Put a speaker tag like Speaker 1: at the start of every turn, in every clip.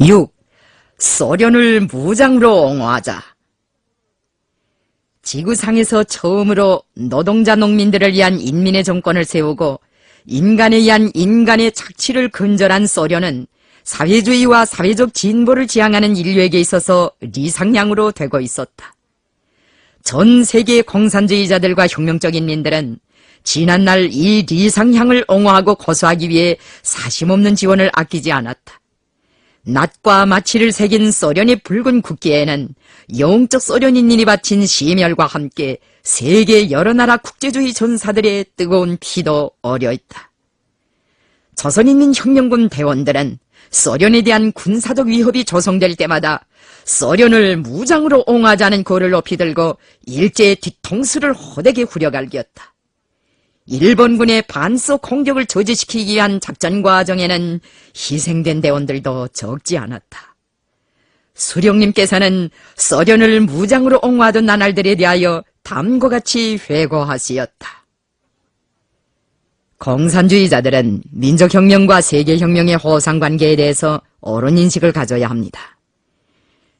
Speaker 1: 6. 소련을 무장으로 옹호하자. 지구상에서 처음으로 노동자 농민들을 위한 인민의 정권을 세우고 인간에 의한 인간의 착취를 근절한 소련은 사회주의와 사회적 진보를 지향하는 인류에게 있어서 리상향으로 되고 있었다. 전 세계 공산주의자들과 혁명적 인민들은 지난날 이 리상향을 옹호하고 고수하기 위해 사심없는 지원을 아끼지 않았다. 낫과 마취를 새긴 소련의 붉은 국기에는 영적 소련인민이 바친 심혈과 함께 세계 여러 나라 국제주의 전사들의 뜨거운 피도 어려있다. 조선인민혁명군 대원들은 소련에 대한 군사적 위협이 조성될 때마다 소련을 무장으로 옹호하자는 고를 높이 들고 일제의 뒤통수를 호되게 후려갈겼다. 일본군의 반소 공격을 저지시키기 위한 작전 과정에는 희생된 대원들도 적지 않았다. 수령님께서는 소련을 무장으로 옹호하던 나날들에 대하여 다음과 같이 회고하시었다. 공산주의자들은 민족혁명과 세계혁명의 호상관계에 대해서 옳은 인식을 가져야 합니다.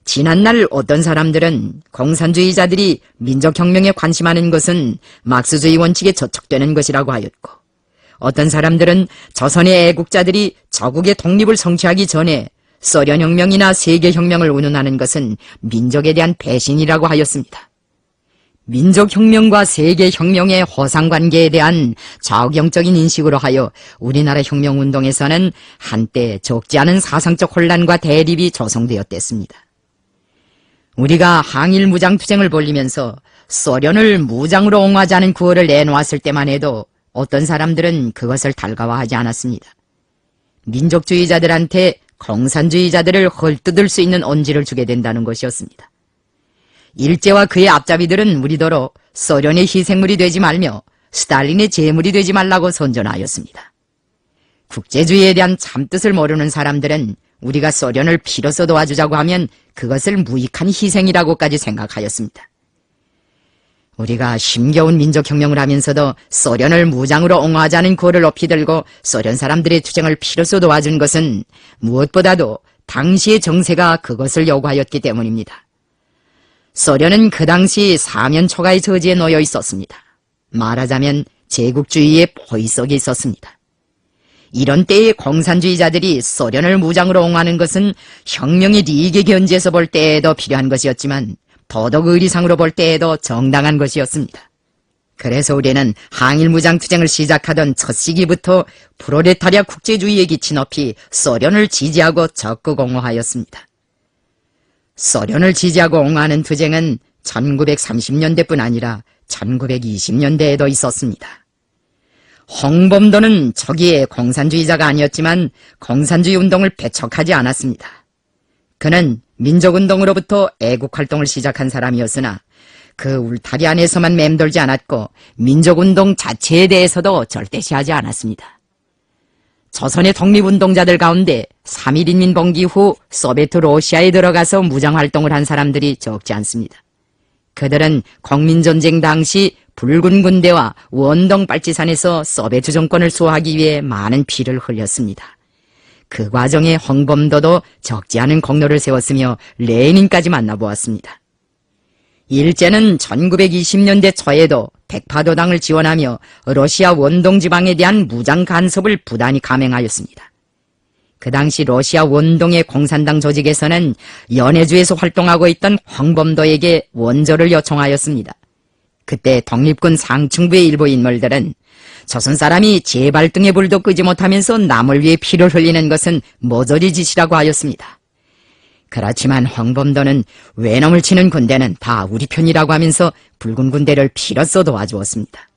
Speaker 1: 지난날 어떤 사람들은 공산주의자들이 민족혁명에 관심하는 것은 막스주의 원칙에 저촉되는 것이라고 하였고, 어떤 사람들은 조선의 애국자들이 저국의 독립을 성취하기 전에 소련혁명이나 세계혁명을 운운하는 것은 민족에 대한 배신이라고 하였습니다. 민족혁명과 세계혁명의 호상관계에 대한 좌우경적인 인식으로 하여 우리나라 혁명운동에서는 한때 적지 않은 사상적 혼란과 대립이 조성되었댔습니다. 우리가 항일 무장투쟁을 벌이면서 소련을 무장으로 옹호하자는 구호를 내놓았을 때만 해도 어떤 사람들은 그것을 달가워하지 않았습니다. 민족주의자들한테 공산주의자들을 헐뜯을 수 있는 언지를 주게 된다는 것이었습니다. 일제와 그의 앞잡이들은 우리더러 소련의 희생물이 되지 말며 스탈린의 제물이 되지 말라고 선전하였습니다. 국제주의에 대한 참뜻을 모르는 사람들은 우리가 소련을 피로써 도와주자고 하면 그것을 무익한 희생이라고까지 생각하였습니다. 우리가 힘겨운 민족혁명을 하면서도 소련을 무장으로 옹호하자는 구호를 높이 들고 소련 사람들의 투쟁을 피로써 도와준 것은 무엇보다도 당시의 정세가 그것을 요구하였기 때문입니다. 소련은 그 당시 사면초가의 저지에 놓여 있었습니다. 말하자면 제국주의의 포위 속에 있었습니다. 이런 때에 공산주의자들이 소련을 무장으로 옹호하는 것은 혁명의利益 견지에서 볼 때에도 필요한 것이었지만 도덕 의리상으로 볼 때에도 정당한 것이었습니다. 그래서 우리는 항일무장투쟁을 시작하던 첫 시기부터 프롤레타리아 국제주의에 기치 높이 소련을 지지하고 적극 옹호하였습니다. 소련을 지지하고 옹호하는 투쟁은 1930년대뿐 아니라 1920년대에도 있었습니다. 홍범도는 초기에 공산주의자가 아니었지만 공산주의 운동을 배척하지 않았습니다. 그는 민족운동으로부터 애국활동을 시작한 사람이었으나 그 울타리 안에서만 맴돌지 않았고 민족운동 자체에 대해서도 절대시하지 않았습니다. 조선의 독립운동자들 가운데 3.1인민 봉기 후 소비에트 러시아에 들어가서 무장활동을 한 사람들이 적지 않습니다. 그들은 국민전쟁 당시 붉은 군대와 원동 빨치산에서 소비에트 정권을 수호하기 위해 많은 피를 흘렸습니다. 그 과정에 홍범도도 적지 않은 공로를 세웠으며 레닌까지 만나보았습니다. 일제는 1920년대 초에도 백파도당을 지원하며 러시아 원동 지방에 대한 무장 간섭을 부단히 감행하였습니다. 그 당시 러시아 원동의 공산당 조직에서는 연해주에서 활동하고 있던 홍범도에게 원조를 요청하였습니다. 그때 독립군 상층부의 일부 인물들은 조선 사람이 제발등에 불도 끄지 못하면서 남을 위해 피를 흘리는 것은 모조리 짓이라고 하였습니다. 그렇지만 홍범도는 외놈을 치는 군대는 다 우리 편이라고 하면서 붉은 군대를 피로써 도와주었습니다.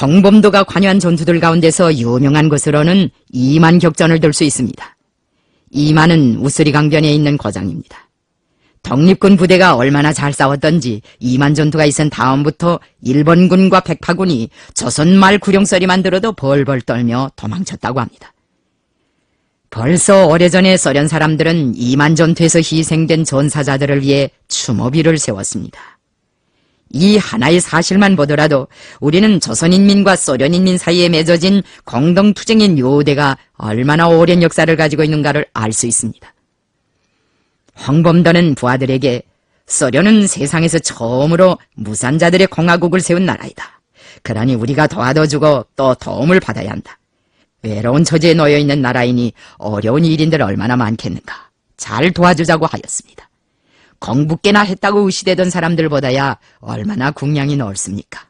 Speaker 1: 홍범도가 관여한 전투들 가운데서 유명한 것으로는 이만 격전을 들 수 있습니다. 이만은 우스리 강변에 있는 고장입니다. 독립군 부대가 얼마나 잘 싸웠던지 이만 전투가 있은 다음부터 일본군과 백파군이 조선말 구령소리만 들어도 벌벌 떨며 도망쳤다고 합니다. 벌써 오래전에 소련 사람들은 이만 전투에서 희생된 전사자들을 위해 추모비를 세웠습니다. 이 하나의 사실만 보더라도 우리는 조선인민과 소련인민 사이에 맺어진 공동투쟁인 요대가 얼마나 오랜 역사를 가지고 있는가를 알 수 있습니다. 황범도는 부하들에게 소련은 세상에서 처음으로 무산자들의 공화국을 세운 나라이다. 그러니 우리가 도와줘주고 또 도움을 받아야 한다. 외로운 처지에 놓여있는 나라이니 어려운 일인들 얼마나 많겠는가. 잘 도와주자고 하였습니다. 공부께나 했다고 의시되던 사람들보다야 얼마나 국량이 넓습니까?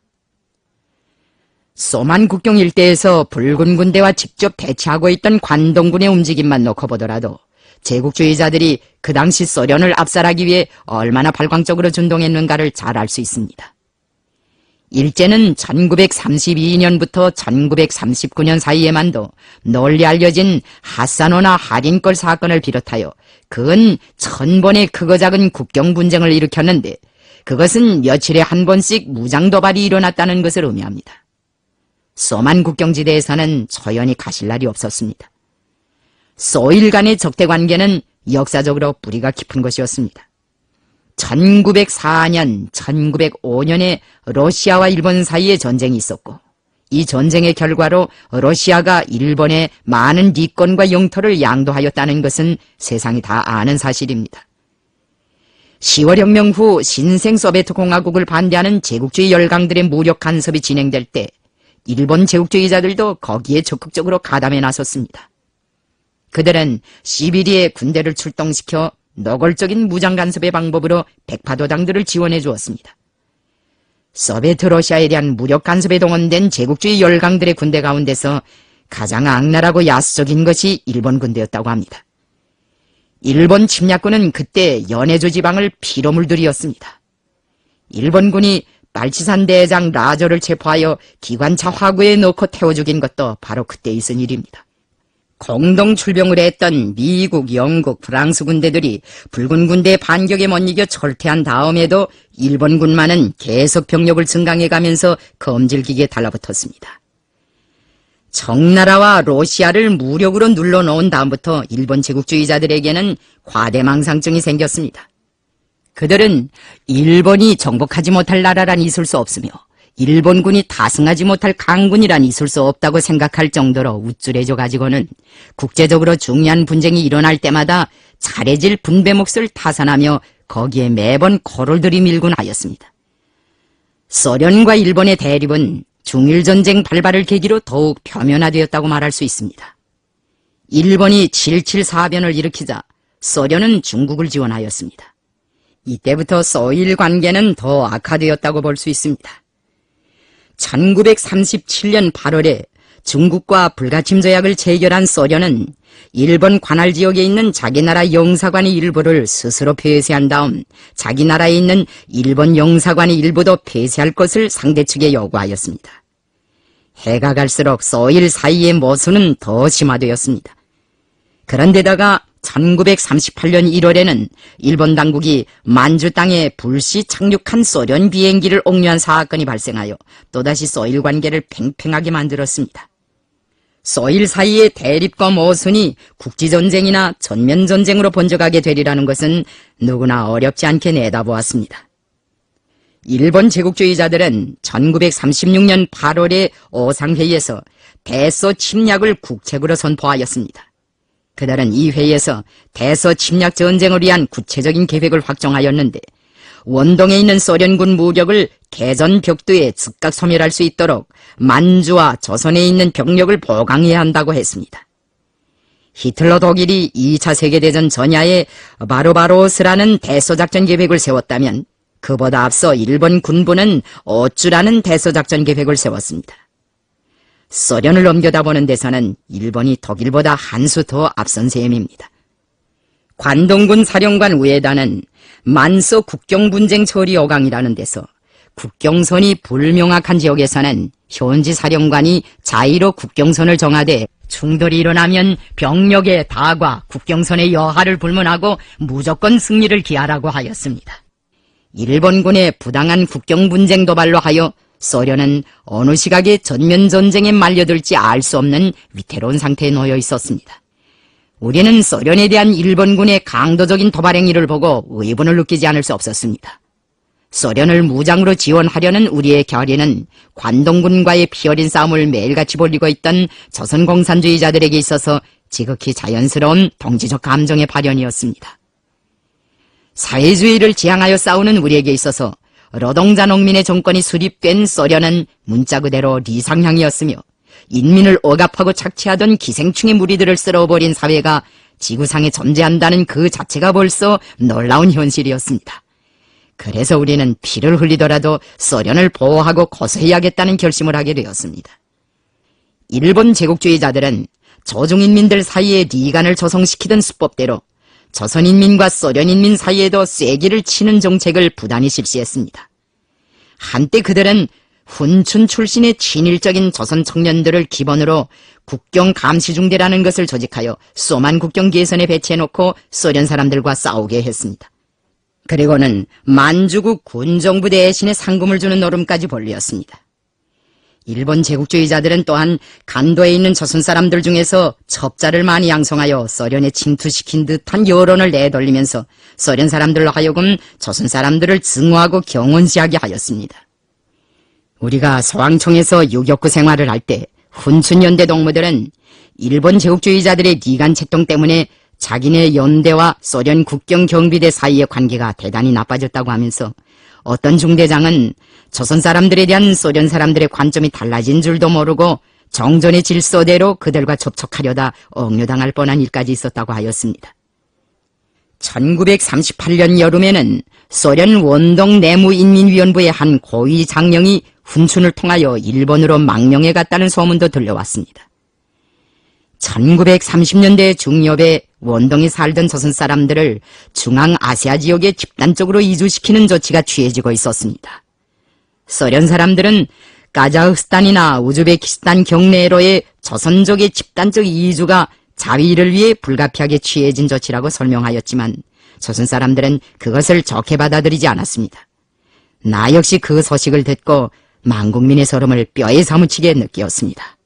Speaker 1: 소만 국경 일대에서 붉은 군대와 직접 대치하고 있던 관동군의 움직임만 놓고 보더라도 제국주의자들이 그 당시 소련을 압살하기 위해 얼마나 발광적으로 준동했는가를 잘 알 수 있습니다. 일제는 1932년부터 1939년 사이에만도 널리 알려진 하사노나 할인골 사건을 비롯하여 근 1000번의 크고 작은 국경 분쟁을 일으켰는데 그것은 며칠에 한 번씩 무장 도발이 일어났다는 것을 의미합니다. 소만 국경지대에서는 조연히 가실 날이 없었습니다. 소일 간의 적대 관계는 역사적으로 뿌리가 깊은 것이었습니다. 1904년, 1905년에 러시아와 일본 사이에 전쟁이 있었고 이 전쟁의 결과로 러시아가 일본에 많은 리권과 영토를 양도하였다는 것은 세상이 다 아는 사실입니다. 10월 혁명 후 신생 소비에트 공화국을 반대하는 제국주의 열강들의 무력 간섭이 진행될 때 일본 제국주의자들도 거기에 적극적으로 가담해 나섰습니다. 그들은 시비리에 군대를 출동시켜 노골적인 무장 간섭의 방법으로 백파도당들을 지원해 주었습니다. 소비에트 러시아에 대한 무력 간섭에 동원된 제국주의 열강들의 군대 가운데서 가장 악랄하고 야수적인 것이 일본 군대였다고 합니다. 일본 침략군은 그때 연해조 지방을 피로 물들이었습니다. 일본군이 빨치산 대장 라저를 체포하여 기관차 화구에 넣고 태워 죽인 것도 바로 그때 있은 일입니다. 공동 출병을 했던 미국, 영국, 프랑스 군대들이 붉은 군대의 반격에 못 이겨 철퇴한 다음에도 일본군만은 계속 병력을 증강해가면서 검질기기에 달라붙었습니다. 청나라와 러시아를 무력으로 눌러놓은 다음부터 일본 제국주의자들에게는 과대망상증이 생겼습니다. 그들은 일본이 정복하지 못할 나라란 있을 수 없으며 일본군이 타승하지 못할 강군이란 있을 수 없다고 생각할 정도로 우쭐해져 가지고는 국제적으로 중요한 분쟁이 일어날 때마다 잘해질 분배 몫을 타산하며 거기에 매번 코를 들이밀곤 하였습니다. 소련과 일본의 대립은 중일전쟁 발발을 계기로 더욱 표면화되었다고 말할 수 있습니다. 일본이 7.7사변을 일으키자 소련은 중국을 지원하였습니다. 이때부터 소일 관계는 더 악화되었다고 볼 수 있습니다. 1937년 8월에 중국과 불가침 조약을 체결한 소련은 일본 관할 지역에 있는 자기 나라 영사관의 일부를 스스로 폐쇄한 다음 자기 나라에 있는 일본 영사관의 일부도 폐쇄할 것을 상대 측에 요구하였습니다. 해가 갈수록 소일 사이의 모순은 더 심화되었습니다. 그런데다가 1938년 1월에는 일본 당국이 만주 땅에 불시 착륙한 소련 비행기를 옥류한 사건이 발생하여 또다시 소일 관계를 팽팽하게 만들었습니다. 소일 사이의 대립과 모순이 국지전쟁이나 전면전쟁으로 번져가게 되리라는 것은 누구나 어렵지 않게 내다보았습니다. 일본 제국주의자들은 1936년 8월에 오상회의에서 대소 침략을 국책으로 선포하였습니다. 그들은 이 회의에서 대서 침략 전쟁을 위한 구체적인 계획을 확정하였는데 원동에 있는 소련군 무력을 개전 벽두에 즉각 소멸할 수 있도록 만주와 조선에 있는 병력을 보강해야 한다고 했습니다. 히틀러 독일이 2차 세계대전 전야에 바로바로스라는 대서작전 계획을 세웠다면 그보다 앞서 일본 군부는 어쭈라는 대서작전 계획을 세웠습니다. 소련을 넘겨다보는 데서는 일본이 독일보다 한 수 더 앞선 셈입니다. 관동군 사령관 우에다는 만소 국경분쟁 처리 요강이라는 데서 국경선이 불명확한 지역에서는 현지 사령관이 자의로 국경선을 정하되 충돌이 일어나면 병력의 다과 국경선의 여하를 불문하고 무조건 승리를 기하라고 하였습니다. 일본군의 부당한 국경분쟁 도발로 하여 소련은 어느 시각에 전면전쟁에 말려들지 알 수 없는 위태로운 상태에 놓여 있었습니다. 우리는 소련에 대한 일본군의 강도적인 도발 행위를 보고 의분을 느끼지 않을 수 없었습니다. 소련을 무장으로 지원하려는 우리의 결의는 관동군과의 피어린 싸움을 매일같이 벌이고 있던 조선 공산주의자들에게 있어서 지극히 자연스러운 동지적 감정의 발현이었습니다. 사회주의를 지향하여 싸우는 우리에게 있어서 노동자 농민의 정권이 수립된 소련은 문자 그대로 리상향이었으며 인민을 억압하고 착취하던 기생충의 무리들을 쓸어버린 사회가 지구상에 존재한다는 그 자체가 벌써 놀라운 현실이었습니다. 그래서 우리는 피를 흘리더라도 소련을 보호하고 고소해야겠다는 결심을 하게 되었습니다. 일본 제국주의자들은 조중인민들 사이에 리간을 조성시키던 수법대로 조선인민과 소련인민 사이에도 쐐기를 치는 정책을 부단히 실시했습니다. 한때 그들은 훈춘 출신의 친일적인 조선 청년들을 기본으로 국경감시중대라는 것을 조직하여 소만 국경 계선에 배치해놓고 소련 사람들과 싸우게 했습니다. 그리고는 만주국 군정부 대신에 상금을 주는 노름까지 벌였습니다. 일본 제국주의자들은 또한 간도에 있는 조선 사람들 중에서 첩자를 많이 양성하여 소련에 침투시킨 듯한 여론을 내돌리면서 소련 사람들로 하여금 조선 사람들을 증오하고 경원시하게 하였습니다. 우리가 서왕청에서 유격구 생활을 할 때 훈춘연대 동무들은 일본 제국주의자들의 리간 책동 때문에 자기네 연대와 소련 국경경비대 사이의 관계가 대단히 나빠졌다고 하면서 어떤 중대장은 조선 사람들에 대한 소련 사람들의 관점이 달라진 줄도 모르고 정전의 질서대로 그들과 접촉하려다 억류당할 뻔한 일까지 있었다고 하였습니다. 1938년 여름에는 소련 원동 내무인민위원부의 한 고위 장령이 훈춘을 통하여 일본으로 망명해 갔다는 소문도 들려왔습니다. 1930년대 중엽에 원동에 살던 조선 사람들을 중앙아시아 지역에 집단적으로 이주시키는 조치가 취해지고 있었습니다. 소련 사람들은 카자흐스탄이나 우즈베키스탄 경내로의 조선족의 집단적 이주가 자위를 위해 불가피하게 취해진 조치라고 설명하였지만 조선 사람들은 그것을 좋게 받아들이지 않았습니다. 나 역시 그 소식을 듣고 만국민의 소름을 뼈에 사무치게 느꼈습니다.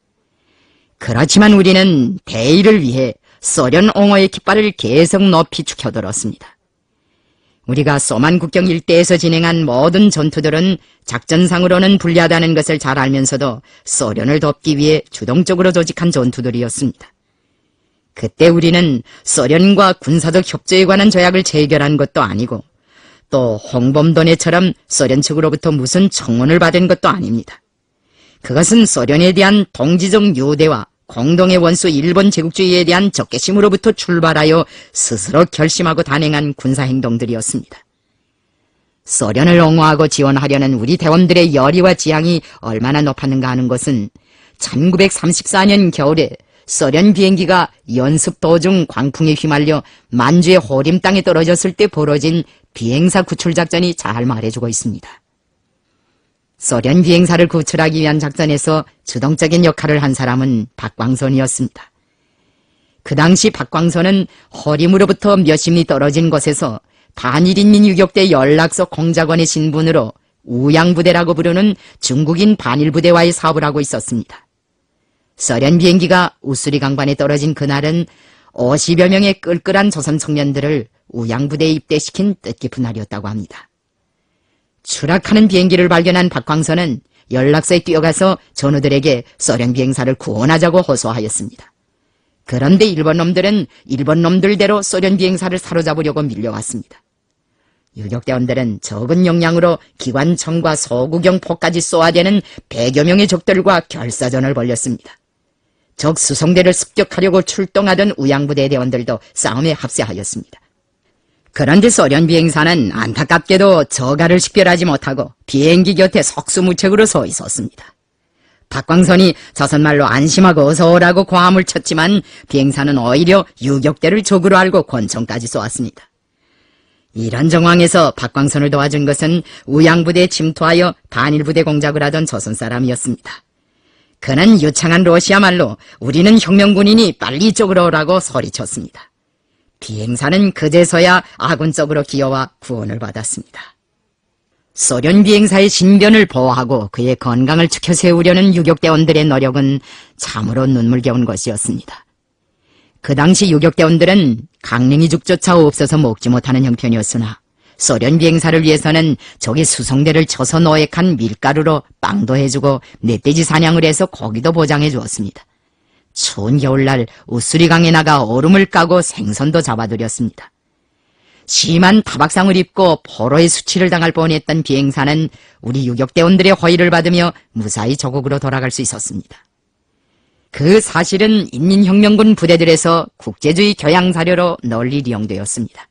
Speaker 1: 그렇지만 우리는 대의를 위해 소련 옹호의 깃발을 계속 높이 축혀들었습니다. 우리가 소만 국경 일대에서 진행한 모든 전투들은 작전상으로는 불리하다는 것을 잘 알면서도 소련을 돕기 위해 주동적으로 조직한 전투들이었습니다. 그때 우리는 소련과 군사적 협조에 관한 조약을 체결한 것도 아니고 또 홍범도네처럼 소련 측으로부터 무슨 청원을 받은 것도 아닙니다. 그것은 소련에 대한 동지적 유대와 공동의 원수 일본 제국주의에 대한 적개심으로부터 출발하여 스스로 결심하고 단행한 군사행동들이었습니다. 소련을 옹호하고 지원하려는 우리 대원들의 열의와 지향이 얼마나 높았는가 하는 것은 1934년 겨울에 소련 비행기가 연습 도중 광풍에 휘말려 만주의 호림 땅에 떨어졌을 때 벌어진 비행사 구출 작전이 잘 말해주고 있습니다. 소련 비행사를 구출하기 위한 작전에서 주동적인 역할을 한 사람은 박광선이었습니다. 그 당시 박광선은 호림으로부터 몇십 리 떨어진 곳에서 반일인민 유격대 연락소 공작원의 신분으로 우양부대라고 부르는 중국인 반일부대와의 사업을 하고 있었습니다. 소련 비행기가 우수리 강반에 떨어진 그날은 50여 명의 끌끌한 조선 청년들을 우양부대에 입대시킨 뜻깊은 날이었다고 합니다. 추락하는 비행기를 발견한 박광선은 연락소에 뛰어가서 전우들에게 소련 비행사를 구원하자고 호소하였습니다. 그런데 일본 놈들은 일본 놈들대로 소련 비행사를 사로잡으려고 밀려왔습니다. 유격대원들은 적은 역량으로 기관총과 소구경포까지 쏘아대는 100여 명의 적들과 결사전을 벌였습니다. 적 수송대를 습격하려고 출동하던 우양부대 대원들도 싸움에 합세하였습니다. 그런데 소련 비행사는 안타깝게도 저가를 식별하지 못하고 비행기 곁에 속수무책으로 서 있었습니다. 박광선이 조선말로 안심하고 어서오라고 고함을 쳤지만 비행사는 오히려 유격대를 적으로 알고 권총까지 쏘았습니다. 이런 정황에서 박광선을 도와준 것은 우양부대에 침투하여 반일부대 공작을 하던 조선 사람이었습니다. 그는 유창한 러시아 말로 우리는 혁명군이니 빨리 이쪽으로 오라고 소리쳤습니다. 비행사는 그제서야 아군 쪽으로 기어와 구원을 받았습니다. 소련 비행사의 신변을 보호하고 그의 건강을 지켜 세우려는 유격대원들의 노력은 참으로 눈물겨운 것이었습니다. 그 당시 유격대원들은 강냉이 죽조차 없어서 먹지 못하는 형편이었으나 소련 비행사를 위해서는 적의 수송대를 쳐서 노획한 밀가루로 빵도 해주고 멧돼지 사냥을 해서 고기도 보장해 주었습니다. 추운 겨울날 우수리강에 나가 얼음을 까고 생선도 잡아들였습니다. 심한 타박상을 입고 포로의 수치를 당할 뻔했던 비행사는 우리 유격대원들의 호의를 받으며 무사히 조국으로 돌아갈 수 있었습니다. 그 사실은 인민혁명군 부대들에서 국제주의 교양 자료로 널리 이용되었습니다.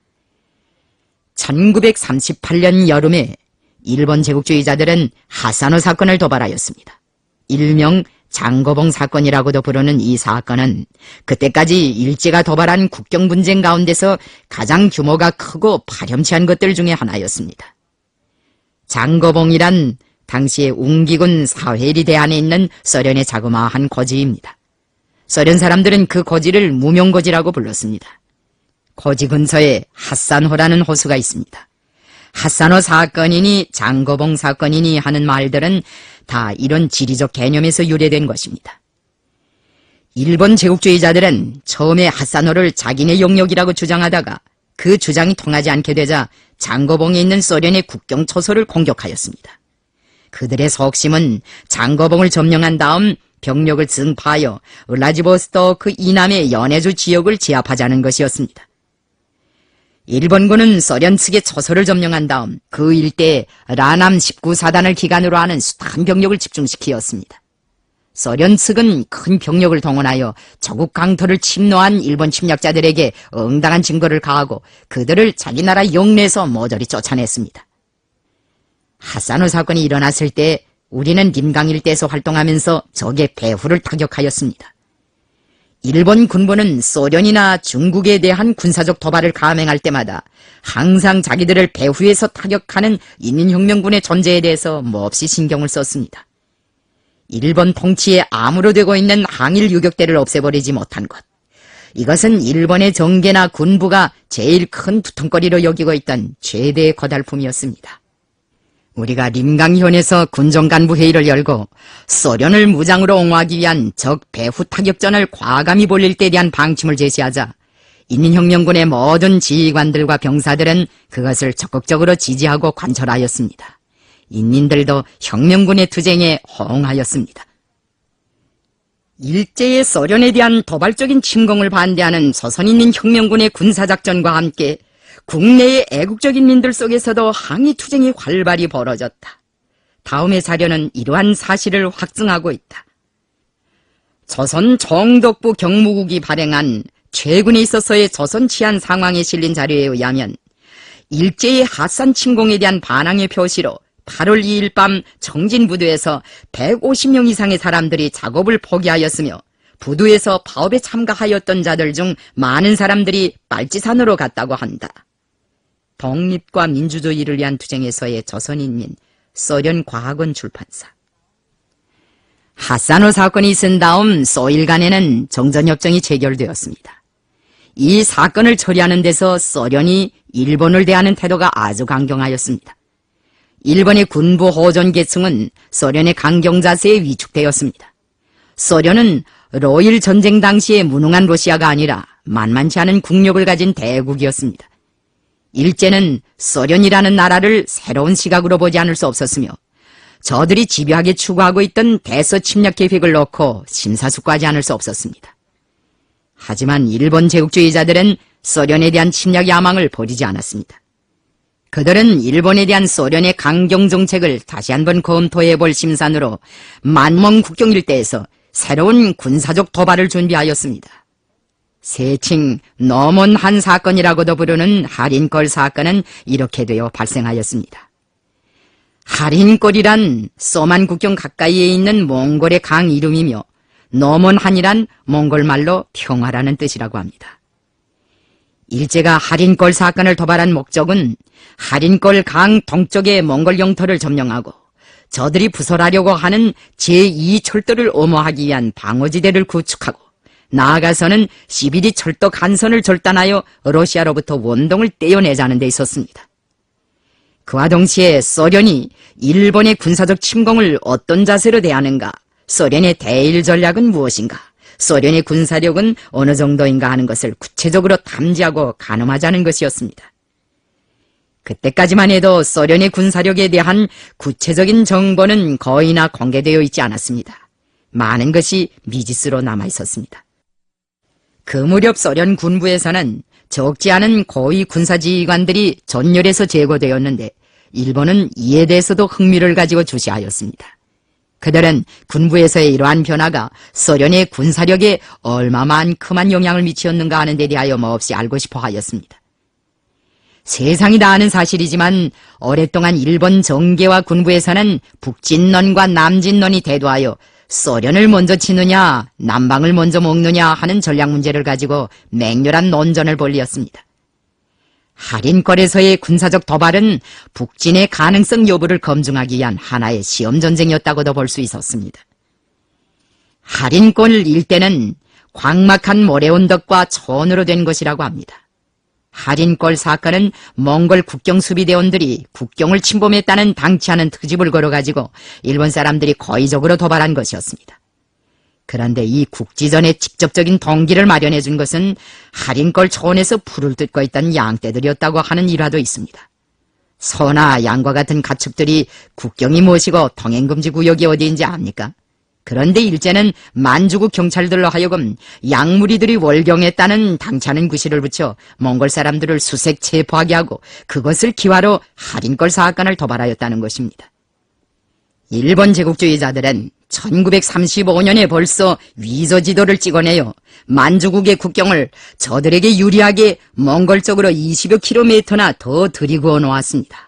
Speaker 1: 1938년 여름에 일본 제국주의자들은 하사노 사건을 도발하였습니다. 일명 장거봉 사건이라고도 부르는 이 사건은 그때까지 일제가 도발한 국경 분쟁 가운데서 가장 규모가 크고 파렴치한 것들 중에 하나였습니다. 장거봉이란 당시에 웅기군 사회리 대안에 있는 소련의 자그마한 고지입니다. 소련 사람들은 그 고지를 무명고지라고 불렀습니다. 고지 근처에 핫산호라는 호수가 있습니다. 핫산호 사건이니 장거봉 사건이니 하는 말들은 다 이런 지리적 개념에서 유래된 것입니다. 일본 제국주의자들은 처음에 핫산호를 자기네 영역이라고 주장하다가 그 주장이 통하지 않게 되자 장거봉에 있는 소련의 국경 초소를 공격하였습니다. 그들의 속심은 장거봉을 점령한 다음 병력을 증파하여 울라지보스토크 이남의 연해주 지역을 제압하자는 것이었습니다. 일본군은 소련 측의 초소를 점령한 다음 그 일대에 라남 19사단을 기간으로 하는 숱한 병력을 집중시키었습니다. 소련 측은 큰 병력을 동원하여 조국 강토를 침노한 일본 침략자들에게 응당한 증거를 가하고 그들을 자기 나라 영내에서 모조리 쫓아냈습니다. 핫산호 사건이 일어났을 때 우리는 림강 일대에서 활동하면서 적의 배후를 타격하였습니다. 일본 군부는 소련이나 중국에 대한 군사적 도발을 감행할 때마다 항상 자기들을 배후에서 타격하는 인민혁명군의 존재에 대해서 몹시 신경을 썼습니다. 일본 통치에 암으로 되고 있는 항일 유격대를 없애버리지 못한 것. 이것은 일본의 정계나 군부가 제일 큰 두통거리로 여기고 있던 최대의 고달픔이었습니다. 우리가 림강현에서 군정간부 회의를 열고 소련을 무장으로 옹호하기 위한 적 배후 타격전을 과감히 벌릴 때에 대한 방침을 제시하자 인민혁명군의 모든 지휘관들과 병사들은 그것을 적극적으로 지지하고 관철하였습니다. 인민들도 혁명군의 투쟁에 호응하였습니다. 일제의 소련에 대한 도발적인 침공을 반대하는 조선인민혁명군의 군사작전과 함께 국내의 애국적 인민들 속에서도 항의 투쟁이 활발히 벌어졌다. 다음의 자료는 이러한 사실을 확증하고 있다. 조선 정독부 경무국이 발행한 최근에 있어서의 조선 치안 상황에 실린 자료에 의하면 일제의 하산 침공에 대한 반항의 표시로 8월 2일 밤 정진부두에서 150명 이상의 사람들이 작업을 포기하였으며 부두에서 파업에 참가하였던 자들 중 많은 사람들이 빨치산으로 갔다고 한다. 독립과 민주주의를 위한 투쟁에서의 조선인민 소련과학원 출판사. 핫산호 사건이 있은 다음 소일 간에는 정전협정이 체결되었습니다. 이 사건을 처리하는 데서 소련이 일본을 대하는 태도가 아주 강경하였습니다. 일본의 군부 호전 계층은 소련의 강경 자세에 위축되었습니다. 소련은 로일 전쟁 당시의 무능한 러시아가 아니라 만만치 않은 국력을 가진 대국이었습니다. 일제는 소련이라는 나라를 새로운 시각으로 보지 않을 수 없었으며 저들이 집요하게 추구하고 있던 대서 침략 계획을 놓고 심사숙고하지 않을 수 없었습니다. 하지만 일본 제국주의자들은 소련에 대한 침략 야망을 버리지 않았습니다. 그들은 일본에 대한 소련의 강경 정책을 다시 한번 검토해 볼 심산으로 만몽 국경 일대에서 새로운 군사적 도발을 준비하였습니다. 세칭 노몬한 사건이라고도 부르는 할인골 사건은 이렇게 되어 발생하였습니다. 할인골이란 소만 국경 가까이에 있는 몽골의 강 이름이며 노몬한이란 몽골말로 평화라는 뜻이라고 합니다. 일제가 할인골 사건을 도발한 목적은 할인골 강 동쪽의 몽골 영토를 점령하고 저들이 부설하려고 하는 제2철도를 엄호하기 위한 방어지대를 구축하고 나아가서는 시비리 철도 간선을 절단하여 러시아로부터 원동을 떼어내자는 데 있었습니다. 그와 동시에 소련이 일본의 군사적 침공을 어떤 자세로 대하는가, 소련의 대일 전략은 무엇인가, 소련의 군사력은 어느 정도인가 하는 것을 구체적으로 탐지하고 가늠하자는 것이었습니다. 그때까지만 해도 소련의 군사력에 대한 구체적인 정보는 거의나 공개되어 있지 않았습니다. 많은 것이 미지수로 남아있었습니다. 그 무렵 소련 군부에서는 적지 않은 고위 군사지휘관들이 전열에서 제거되었는데 일본은 이에 대해서도 흥미를 가지고 주시하였습니다. 그들은 군부에서의 이러한 변화가 소련의 군사력에 얼마만큼한 영향을 미치었는가 하는 데 대하여 몹시 알고 싶어 하였습니다. 세상이 다 아는 사실이지만 오랫동안 일본 정계와 군부에서는 북진론과 남진론이 대두하여 소련을 먼저 치느냐 남방을 먼저 먹느냐 하는 전략 문제를 가지고 맹렬한 논전을 벌이었습니다. 할인골에서의 군사적 도발은 북진의 가능성 여부를 검증하기 위한 하나의 시험전쟁이었다고도 볼 수 있었습니다. 할인골 일대는 광막한 모래원덕과 초원으로 된 것이라고 합니다. 할인골 사건은 몽골 국경수비대원들이 국경을 침범했다는 당치 않은 트집을 걸어가지고 일본 사람들이 고의적으로 도발한 것이었습니다. 그런데 이 국지전의 직접적인 동기를 마련해 준 것은 할인골 초원에서 풀을 뜯고 있던 양떼들이었다고 하는 일화도 있습니다. 소나 양과 같은 가축들이 국경이 무엇이고 통행금지 구역이 어디인지 압니까? 그런데 일제는 만주국 경찰들로 하여금 양무리들이 월경했다는 당치 않은 구실을 붙여 몽골 사람들을 수색 체포하게 하고 그것을 기화로 할인골 사건을 도발하였다는 것입니다. 일본 제국주의자들은 1935년에 벌써 위조 지도를 찍어내어 만주국의 국경을 저들에게 유리하게 몽골 쪽으로 20여 킬로미터나 더 들이구어 놓았습니다.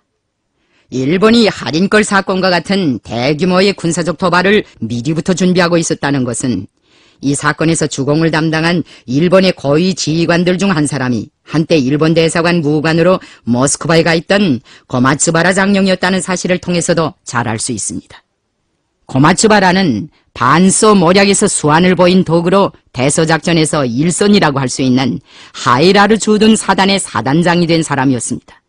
Speaker 1: 일본이 할인골 사건과 같은 대규모의 군사적 도발을 미리부터 준비하고 있었다는 것은 이 사건에서 주공을 담당한 일본의 고위 지휘관들 중 한 사람이 한때 일본 대사관 무관으로 모스크바에 가 있던 고마츠바라 장령이었다는 사실을 통해서도 잘 알 수 있습니다. 고마츠바라는 반소 모략에서 수완을 보인 덕으로 대서작전에서 일선이라고 할 수 있는 하이라르 주둔 사단의 사단장이 된 사람이었습니다.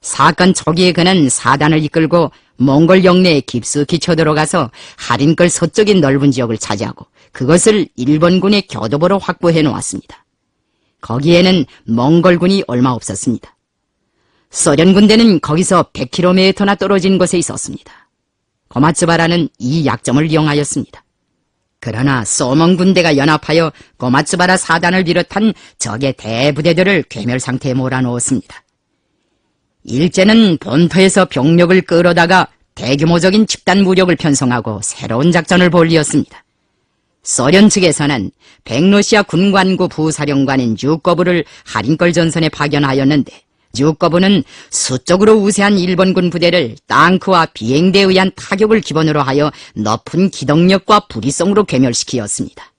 Speaker 1: 사건 초기에 그는 사단을 이끌고 몽골 영내에 깊숙이 쳐들어가서 할인골 서쪽인 넓은 지역을 차지하고 그것을 일본군의 교도보로 확보해 놓았습니다. 거기에는 몽골군이 얼마 없었습니다. 소련 군대는 거기서 100km나 떨어진 곳에 있었습니다. 고마츠바라는 이 약점을 이용하였습니다. 그러나 소몽 군대가 연합하여 고마츠바라 사단을 비롯한 적의 대부대들을 괴멸 상태에 몰아넣었습니다. 일제는 본토에서 병력을 끌어다가 대규모적인 집단 무력을 편성하고 새로운 작전을 벌이었습니다. 소련 측에서는 백러시아 군관구 부사령관인 주거부를 할인골 전선에 파견하였는데 주거부는 수적으로 우세한 일본군 부대를 땅크와 비행대에 의한 타격을 기본으로 하여 높은 기동력과 불이성으로 괴멸시키었습니다.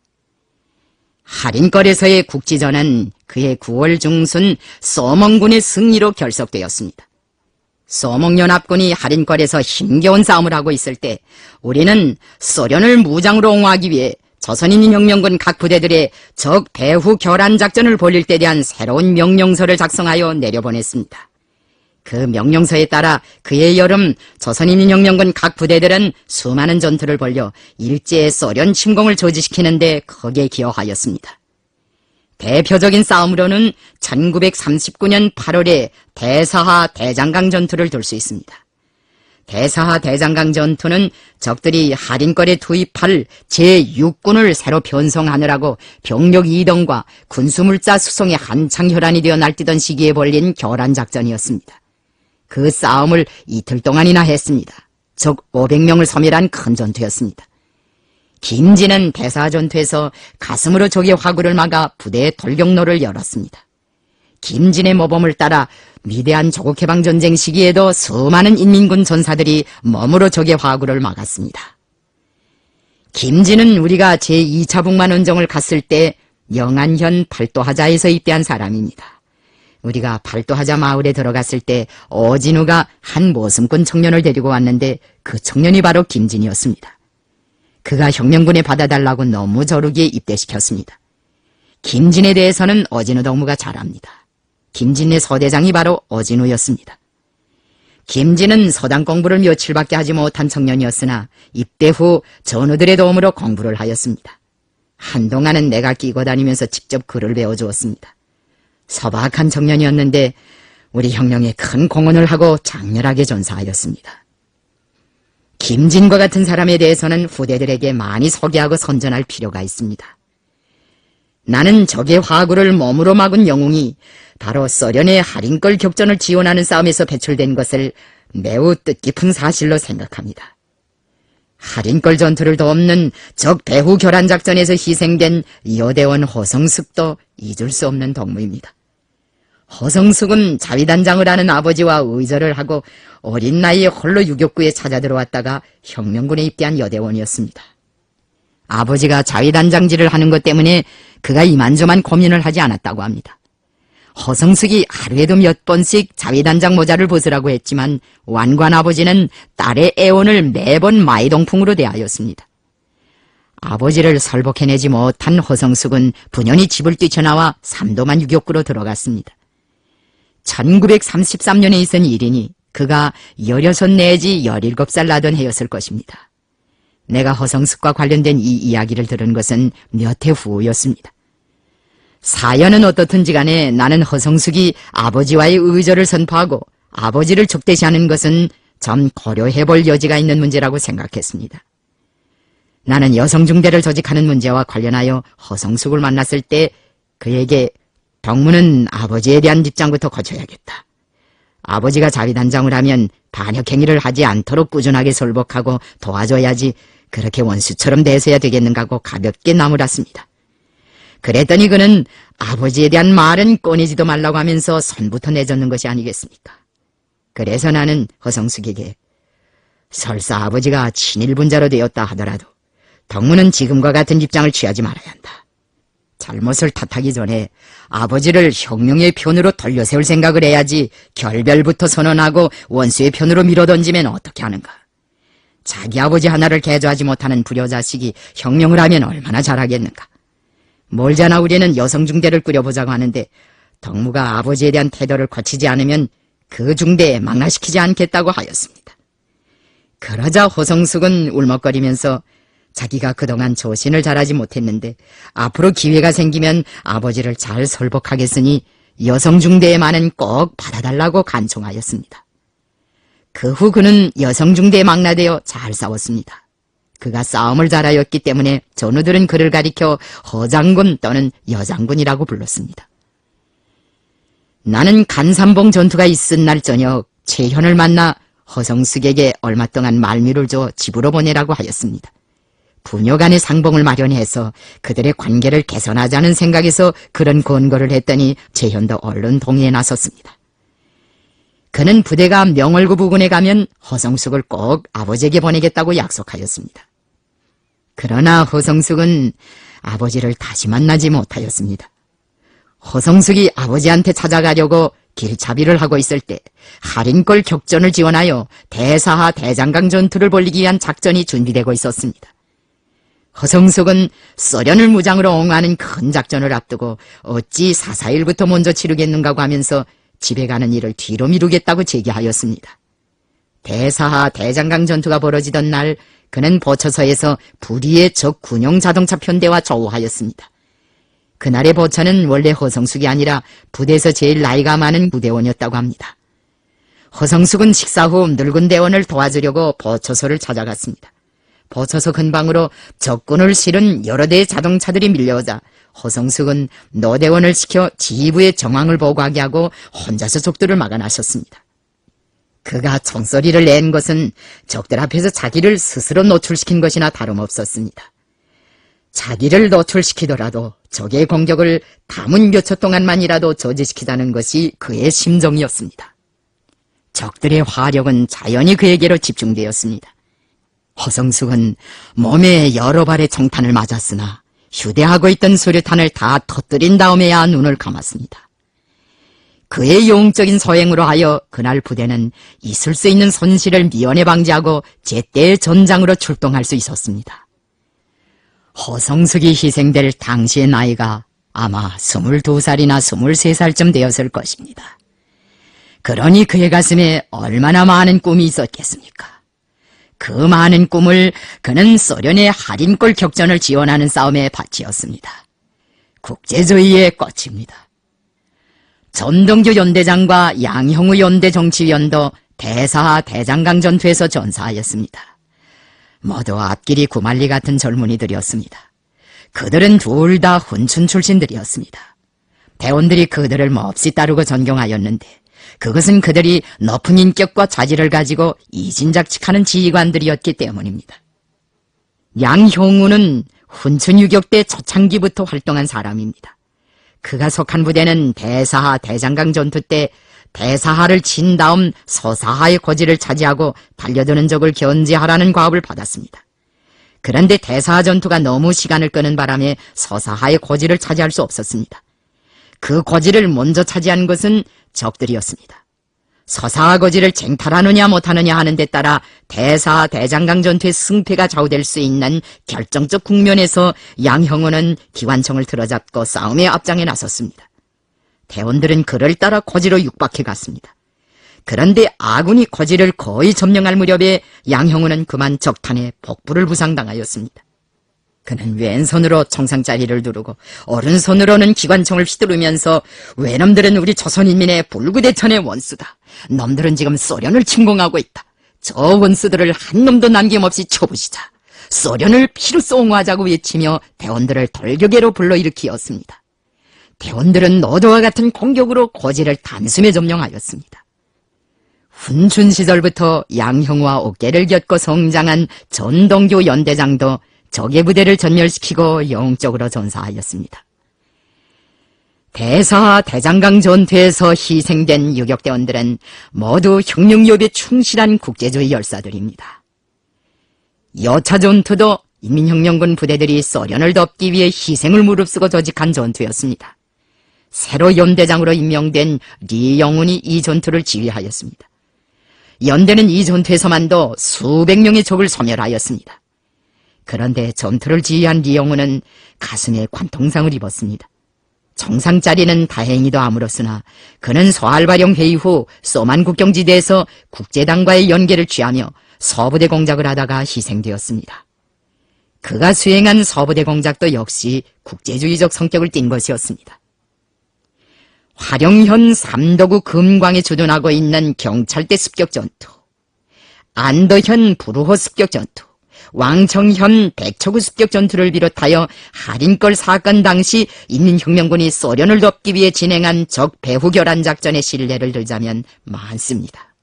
Speaker 1: 할인골에서의 국지전은 그해 9월 중순 소몽군의 승리로 결석되었습니다. 소몽연합군이 할인골에서 힘겨운 싸움을 하고 있을 때 우리는 소련을 무장으로 옹호하기 위해 조선인민혁명군 각 부대들의 적 배후 교란 작전을 벌일 때 대한 새로운 명령서를 작성하여 내려보냈습니다. 그 명령서에 따라 그해 여름 조선인민혁명군 각 부대들은 수많은 전투를 벌여 일제의 소련 침공을 저지시키는데 크게 기여하였습니다. 대표적인 싸움으로는 1939년 8월에 대사하 대장강 전투를 들 수 있습니다. 대사하 대장강 전투는 적들이 할인골에 투입할 제6군을 새로 편성하느라고 병력 이동과 군수물자 수송에 한창 혈안이 되어 날뛰던 시기에 벌린 교란 작전이었습니다. 그 싸움을 이틀 동안이나 했습니다. 적 500명을 소멸한 큰 전투였습니다. 김진은 대사하 전투에서 가슴으로 적의 화구를 막아 부대의 돌격로를 열었습니다. 김진의 모범을 따라 위대한 조국해방전쟁 시기에도 수많은 인민군 전사들이 몸으로 적의 화구를 막았습니다. 김진은 우리가 제2차 북만원정을 갔을 때 영안현 팔도하자에서 입대한 사람입니다. 우리가 팔도하자 마을에 들어갔을 때 어진우가 한 모슴꾼 청년을 데리고 왔는데 그 청년이 바로 김진이었습니다. 그가 혁명군에 받아달라고 너무 저르기에 입대시켰습니다. 김진에 대해서는 어진우 동무가 잘 압니다. 김진의 서대장이 바로 어진우였습니다. 김진은 서당 공부를 며칠밖에 하지 못한 청년이었으나 입대 후 전우들의 도움으로 공부를 하였습니다. 한동안은 내가 끼고 다니면서 직접 글을 배워주었습니다. 소박한 청년이었는데 우리 혁명에 큰 공헌을 하고 장렬하게 전사하였습니다. 김진과 같은 사람에 대해서는 후대들에게 많이 소개하고 선전할 필요가 있습니다. 나는 적의 화구를 몸으로 막은 영웅이 바로 소련의 할인걸 격전을 지원하는 싸움에서 배출된 것을 매우 뜻깊은 사실로 생각합니다. 할인걸 전투를 돕는 적 배후 교란 작전에서 희생된 여대원 허성숙도 잊을 수 없는 동무입니다. 허성숙은 자위단장을 하는 아버지와 의절을 하고 어린 나이에 홀로 유격구에 찾아 들어왔다가 혁명군에 입대한 여대원이었습니다. 아버지가 자위단장질을 하는 것 때문에 그가 이만저만 고민을 하지 않았다고 합니다. 허성숙이 하루에도 몇 번씩 자위단장 모자를 벗으라고 했지만 완관 아버지는 딸의 애원을 매번 마이동풍으로 대하였습니다. 아버지를 설복해내지 못한 허성숙은 분연히 집을 뛰쳐나와 삼도만 유격구로 들어갔습니다. 1933년에 있은 일이니 그가 16 내지 17살 나던 해였을 것입니다. 내가 허성숙과 관련된 이 이야기를 들은 것은 몇 해 후였습니다. 사연은 어떻든지 간에 나는 허성숙이 아버지와의 의절을 선포하고 아버지를 적대시하는 것은 좀 고려해볼 여지가 있는 문제라고 생각했습니다. 나는 여성중대를 조직하는 문제와 관련하여 허성숙을 만났을 때 그에게 동무는 아버지에 대한 입장부터 고쳐야겠다. 아버지가 자위단장을 하면 반역행위를 하지 않도록 꾸준하게 설복하고 도와줘야지 그렇게 원수처럼 대해서야 되겠는가 고 가볍게 나무랐습니다. 그랬더니 그는 아버지에 대한 말은 꺼내지도 말라고 하면서 선부터 내젓는 것이 아니겠습니까? 그래서 나는 허성숙에게 설사 아버지가 친일분자로 되었다 하더라도 동무는 지금과 같은 입장을 취하지 말아야 한다. 잘못을 탓하기 전에 아버지를 혁명의 편으로 돌려세울 생각을 해야지 결별부터 선언하고 원수의 편으로 밀어던지면 어떻게 하는가. 자기 아버지 하나를 개조하지 못하는 불효자식이 혁명을 하면 얼마나 잘하겠는가. 멀잖아 우리는 여성중대를 꾸려보자고 하는데 동무가 아버지에 대한 태도를 고치지 않으면 그 중대에 망라시키지 않겠다고 하였습니다. 그러자 허성숙은 울먹거리면서 자기가 그동안 조신을 잘하지 못했는데 앞으로 기회가 생기면 아버지를 잘 설복하겠으니 여성중대의 말은 꼭 받아달라고 간청하였습니다. 그 후 그는 여성중대에 망라되어 잘 싸웠습니다. 그가 싸움을 잘하였기 때문에 전우들은 그를 가리켜 허장군 또는 여장군이라고 불렀습니다. 나는 간삼봉 전투가 있은 날 저녁 최현을 만나 허성숙에게 얼마 동안 말미를 줘 집으로 보내라고 하였습니다. 부녀 간의 상봉을 마련해서 그들의 관계를 개선하자는 생각에서 그런 권고를 했더니 최현도 얼른 동의에 나섰습니다. 그는 부대가 명월구 부근에 가면 허성숙을 꼭 아버지에게 보내겠다고 약속하였습니다. 그러나 허성숙은 아버지를 다시 만나지 못하였습니다. 허성숙이 아버지한테 찾아가려고 길차비를 하고 있을 때 할인걸 격전을 지원하여 대사하 대장강 전투를 벌이기 위한 작전이 준비되고 있었습니다. 허성숙은 소련을 무장으로 옹호하는 큰 작전을 앞두고 어찌 4.4.1부터 먼저 치르겠는가 하면서 집에 가는 일을 뒤로 미루겠다고 제기하였습니다. 대사하 대장강 전투가 벌어지던 날 그는 보초소에서 불의의 적 군용 자동차 편대와 조우하였습니다. 그날의 보초는 원래 허성숙이 아니라 부대에서 제일 나이가 많은 부대원이었다고 합니다. 허성숙은 식사 후 늙은 대원을 도와주려고 보초소를 찾아갔습니다. 보초소 근방으로 적군을 실은 여러 대의 자동차들이 밀려오자 허성숙은 노대원을 시켜 지휘부의 정황을 보고하게 하고 혼자서 적들을 막아 나섰습니다. 그가 총소리를 낸 것은 적들 앞에서 자기를 스스로 노출시킨 것이나 다름없었습니다. 자기를 노출시키더라도 적의 공격을 담은 몇 초 동안만이라도 저지시키자는 것이 그의 심정이었습니다. 적들의 화력은 자연히 그에게로 집중되었습니다. 허성숙은 몸에 여러 발의 총탄을 맞았으나 휴대하고 있던 수류탄을 다 터뜨린 다음에야 눈을 감았습니다. 그의 영적인 소행으로 하여 그날 부대는 있을 수 있는 손실을 미연에 방지하고 제때의 전장으로 출동할 수 있었습니다. 허성숙이 희생될 당시의 나이가 아마 22살이나 23살쯤 되었을 것입니다. 그러니 그의 가슴에 얼마나 많은 꿈이 있었겠습니까? 그 많은 꿈을 그는 소련의 할인골 격전을 지원하는 싸움에 바치었습니다. 국제주의의 꽃입니다. 전동규 연대장과 양형우 연대 정치위원도 대사하 대장강 전투에서 전사하였습니다. 모두 앞길이 구말리 같은 젊은이들이었습니다. 그들은 둘 다 훈춘 출신들이었습니다. 대원들이 그들을 몹시 따르고 존경하였는데 그것은 그들이 높은 인격과 자질을 가지고 이진작칙하는 지휘관들이었기 때문입니다. 양형우는 훈춘 유격 때 초창기부터 활동한 사람입니다. 그가 속한 부대는 대사하 대장강 전투 때 대사하를 친 다음 서사하의 고지를 차지하고 달려드는 적을 견제하라는 과업을 받았습니다. 그런데 대사하 전투가 너무 시간을 끄는 바람에 서사하의 고지를 차지할 수 없었습니다. 그 고지를 먼저 차지한 것은 적들이었습니다. 서사하 고지를 쟁탈하느냐 못하느냐 하는 데 따라 대사하 대장강 전투의 승패가 좌우될 수 있는 결정적 국면에서 양형우는 기관총을 틀어잡고 싸움에 앞장에 나섰습니다. 대원들은 그를 따라 고지로 육박해 갔습니다. 그런데 아군이 고지를 거의 점령할 무렵에 양형우는 그만 적탄에 복부를 부상당하였습니다. 그는 왼손으로 총상자리를 두르고 오른손으로는 기관총을 휘두르면서 외놈들은 우리 조선인민의 불구대천의 원수다. 놈들은 지금 소련을 침공하고 있다. 저 원수들을 한 놈도 남김없이 쳐부시자. 소련을 피로써 옹호하자고 외치며 대원들을 돌격에로 불러일으키었습니다. 대원들은 노도와 같은 공격으로 고지를 단숨에 점령하였습니다. 훈춘 시절부터 양형우와 어깨를 곁고 성장한 전동규 연대장도 적의 부대를 전멸시키고 영적으로 전사하였습니다. 대사하 대장강 전투에서 희생된 유격대원들은 모두 혁명유업에 충실한 국제주의 열사들입니다. 여차 전투도 인민혁명군 부대들이 소련을 덮기 위해 희생을 무릅쓰고 조직한 전투였습니다. 새로 연대장으로 임명된 리영훈이 이 전투를 지휘하였습니다. 연대는 이 전투에서만도 수백 명의 적을 소멸하였습니다. 그런데 전투를 지휘한 리영훈은 가슴에 관통상을 입었습니다. 총상자리는 다행히도 아물었으나 그는 소알바령 회의 후 소만 국경지대에서 국제당과의 연계를 취하며 서부대 공작을 하다가 희생되었습니다. 그가 수행한 서부대 공작도 역시 국제주의적 성격을 띤 것이었습니다. 화령현 삼도구 금광에 주둔하고 있는 경찰대 습격전투, 안도현 부루호 습격전투, 왕청현 백초구 습격전투를 비롯하여 할인걸 사건 당시 인민혁명군이 소련을 덮기 위해 진행한 적 배후결란 작전의 신뢰를 들자면 많습니다.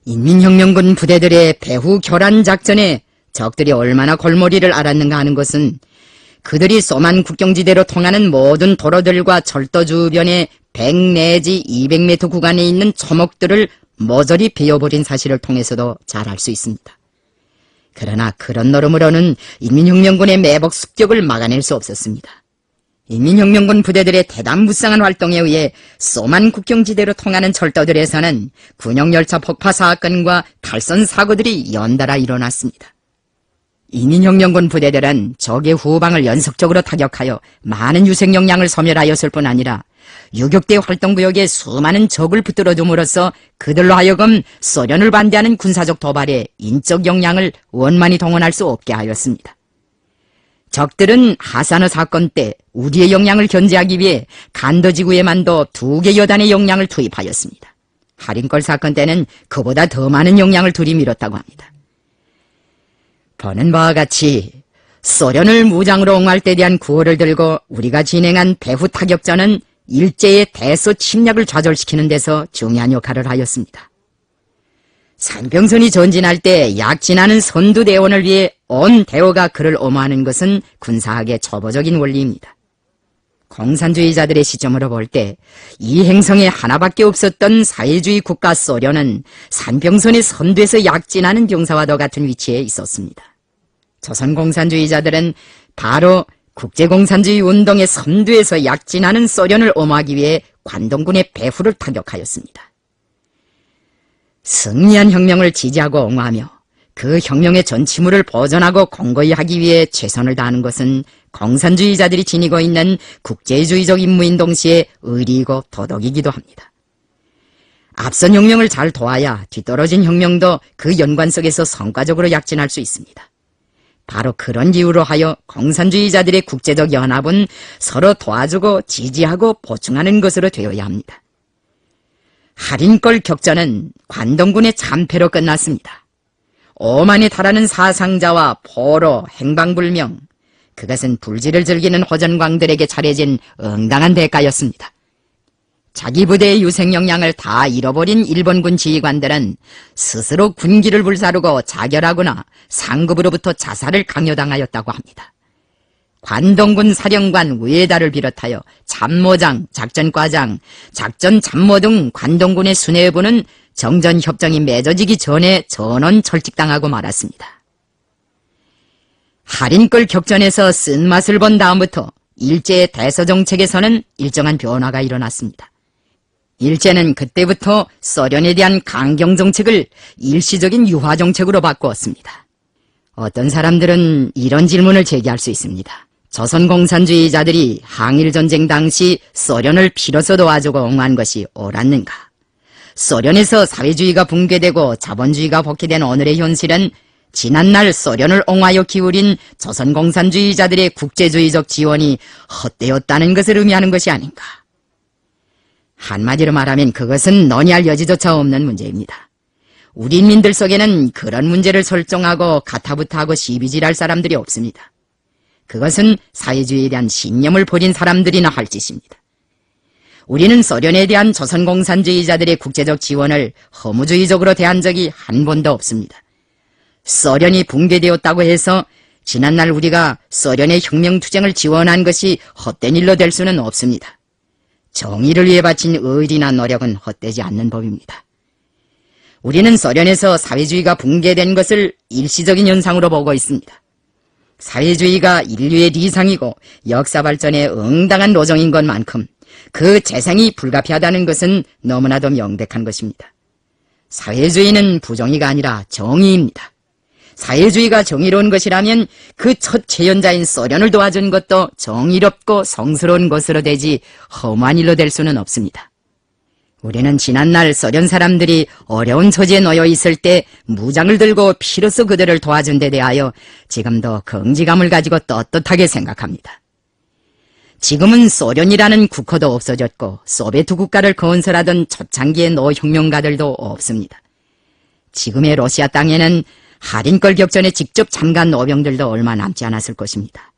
Speaker 1: 인민혁명군 부대들의 배후결란 작전에 적들이 얼마나 골머리를 앓았는가 하는 것은 그들이 소만 국경지대로 통하는 모든 도로들과 철도 주변에 100 내지 200m 구간에 있는 초목들을 모조리 베어버린 사실을 통해서도 잘 알 수 있습니다. 그러나 그런 노름으로는 인민혁명군의 매복 습격을 막아낼 수 없었습니다. 인민혁명군 부대들의 대담무쌍한 활동에 의해 소만 국경지대로 통하는 철도들에서는 군용열차 폭파 사건과 탈선 사고들이 연달아 일어났습니다. 인민혁명군 부대들은 적의 후방을 연속적으로 타격하여 많은 유생역량을 소멸하였을 뿐 아니라 유격대 활동구역에 수많은 적을 붙들어줌으로써 그들로 하여금 소련을 반대하는 군사적 도발에 인적 역량을 원만히 동원할 수 없게 하였습니다. 적들은 하산허 사건 때 우리의 역량을 견제하기 위해 간도지구에만도 2개 여단의 역량을 투입하였습니다. 할인걸 사건 때는 그보다 더 많은 역량을 들이밀었다고 합니다. 보는 바와 같이 소련을 무장으로 옹호할 때 대한 구호를 들고 우리가 진행한 배후 타격전은 일제의 대서 침략을 좌절시키는 데서 중요한 역할을 하였습니다. 산병선이 전진할 때 약진하는 선두대원을 위해 온 대오가 그를 엄호하는 것은 군사학의 초보적인 원리입니다. 공산주의자들의 시점으로 볼 때 이 행성에 하나밖에 없었던 사회주의 국가 소련은 산병선의 선두에서 약진하는 병사와도 같은 위치에 있었습니다. 조선 공산주의자들은 바로 국제공산주의 운동의 선두에서 약진하는 소련을 엄호하기 위해 관동군의 배후를 타격하였습니다. 승리한 혁명을 지지하고 옹호하며 그 혁명의 전치물을 보존하고 공고히 하기 위해 최선을 다하는 것은 공산주의자들이 지니고 있는 국제주의적 임무인 동시에 의리이고 도덕이기도 합니다. 앞선 혁명을 잘 도와야 뒤떨어진 혁명도 그 연관 속에서 성과적으로 약진할 수 있습니다. 바로 그런 이유로 하여 공산주의자들의 국제적 연합은 서로 도와주고 지지하고 보충하는 것으로 되어야 합니다. 할인골 격전은 관동군의 참패로 끝났습니다. 5만에 달하는 사상자와 포로, 행방불명, 그것은 불지를 즐기는 호전광들에게 차려진 응당한 대가였습니다. 자기 부대의 유생 역량을 다 잃어버린 일본군 지휘관들은 스스로 군기를 불사르고 자결하거나 상급으로부터 자살을 강요당하였다고 합니다. 관동군 사령관 우에다를 비롯하여 참모장, 작전과장, 작전참모 등 관동군의 수뇌부는 정전협정이 맺어지기 전에 전원 철직당하고 말았습니다. 할인골 격전에서 쓴맛을 본 다음부터 일제의 대서정책에서는 일정한 변화가 일어났습니다. 일제는 그때부터 소련에 대한 강경정책을 일시적인 유화정책으로 바꾸었습니다. 어떤 사람들은 이런 질문을 제기할 수 있습니다. 조선공산주의자들이 항일전쟁 당시 소련을 피로서 도와주고 옹호한 것이 옳았는가? 소련에서 사회주의가 붕괴되고 자본주의가 복귀된 오늘의 현실은 지난날 소련을 옹호하여 기울인 조선공산주의자들의 국제주의적 지원이 헛되었다는 것을 의미하는 것이 아닌가? 한마디로 말하면 그것은 논의할 여지조차 없는 문제입니다. 우리 인민들 속에는 그런 문제를 설정하고 가타부타하고 시비질할 사람들이 없습니다. 그것은 사회주의에 대한 신념을 버린 사람들이나 할 짓입니다. 우리는 소련에 대한 조선공산주의자들의 국제적 지원을 허무주의적으로 대한 적이 한 번도 없습니다. 소련이 붕괴되었다고 해서 지난날 우리가 소련의 혁명투쟁을 지원한 것이 헛된 일로 될 수는 없습니다. 정의를 위해 바친 의리나 노력은 헛되지 않는 법입니다. 우리는 소련에서 사회주의가 붕괴된 것을 일시적인 현상으로 보고 있습니다. 사회주의가 인류의 리상이고 역사 발전에 응당한 로정인 것만큼 그 재생이 불가피하다는 것은 너무나도 명백한 것입니다. 사회주의는 부정의가 아니라 정의입니다. 사회주의가 정의로운 것이라면 그 첫 재현자인 소련을 도와준 것도 정의롭고 성스러운 것으로 되지 험한 일로 될 수는 없습니다. 우리는 지난날 소련 사람들이 어려운 처지에 놓여 있을 때 무장을 들고 피로써 그들을 도와준 데 대하여 지금도 긍지감을 가지고 떳떳하게 생각합니다. 지금은 소련이라는 국호도 없어졌고 소비에트 국가를 건설하던 초창기의 노혁명가들도 없습니다. 지금의 러시아 땅에는 할인골 격전에 직접 참가한 노병들도 얼마 남지 않았을 것입니다.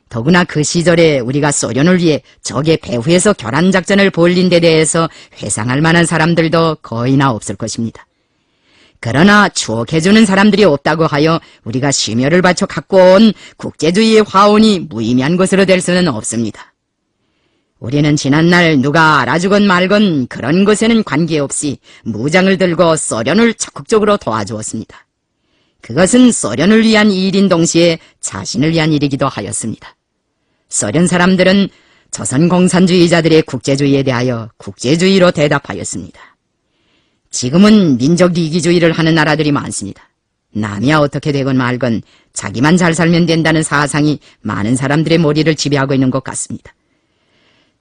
Speaker 1: 더구나 그 시절에 우리가 소련을 위해 적의 배후에서 교란작전을 벌린 데 대해서 회상할 만한 사람들도 거의나 없을 것입니다. 그러나 추억해주는 사람들이 없다고 하여 우리가 심혈을 바쳐 갖고 온 국제주의의 화원이 무의미한 것으로 될 수는 없습니다. 우리는 지난날 누가 알아주건 말건 그런 것에는 관계없이 무장을 들고 소련을 적극적으로 도와주었습니다. 그것은 소련을 위한 일인 동시에 자신을 위한 일이기도 하였습니다. 소련 사람들은 조선공산주의자들의 국제주의에 대하여 국제주의로 대답하였습니다. 지금은 민족 이기주의를 하는 나라들이 많습니다. 남이야 어떻게 되건 말건 자기만 잘 살면 된다는 사상이 많은 사람들의 머리를 지배하고 있는 것 같습니다.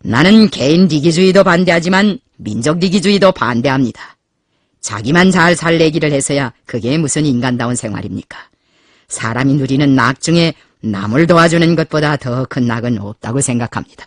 Speaker 1: 나는 개인 이기주의도 반대하지만 민족 이기주의도 반대합니다. 자기만 잘 살래기를 해서야 그게 무슨 인간다운 생활입니까? 사람이 누리는 낙 중에 남을 도와주는 것보다 더 큰 낙은 없다고 생각합니다.